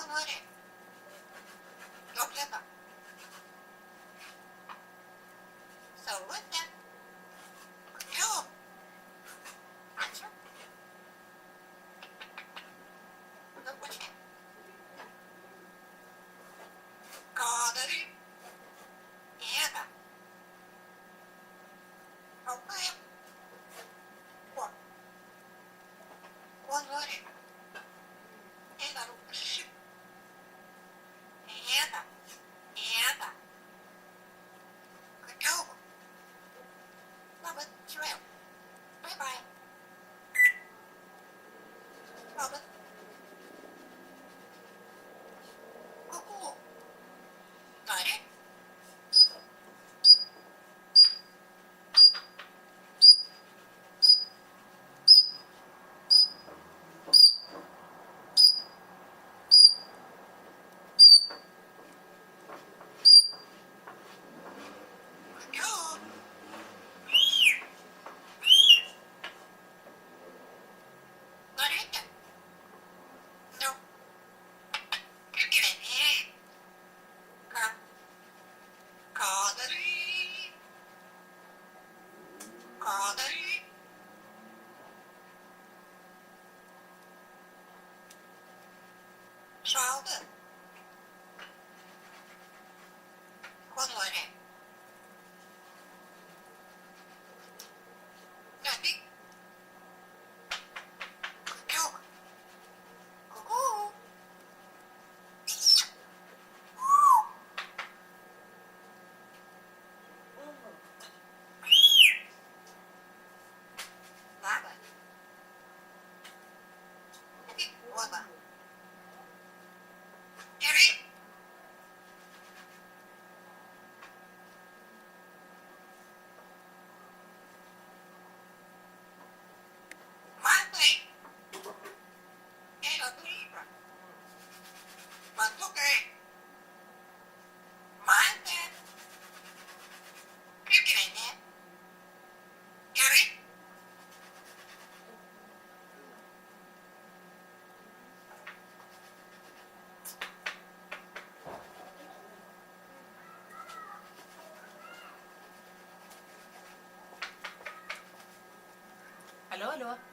Понори. Топлива. Солодня. Клюв. Ачу. Допочи. Кадри. Еда. Опаєм. О. Понори. Еда рукши. Еда. Еда. Клюв. Ловит трел. Бай-бай. Ловит. Ку-ку. Нори. Клюв. Норите. Ну. Кикирини. Ка. Кадри. Кадри. Шалды. Понори. Наби. Клюв. Ку-ку. Лава. Оба. Ери. Маты. Эра дружба. Мантуки. Маты. Кикирини. Ери. Алло, алло.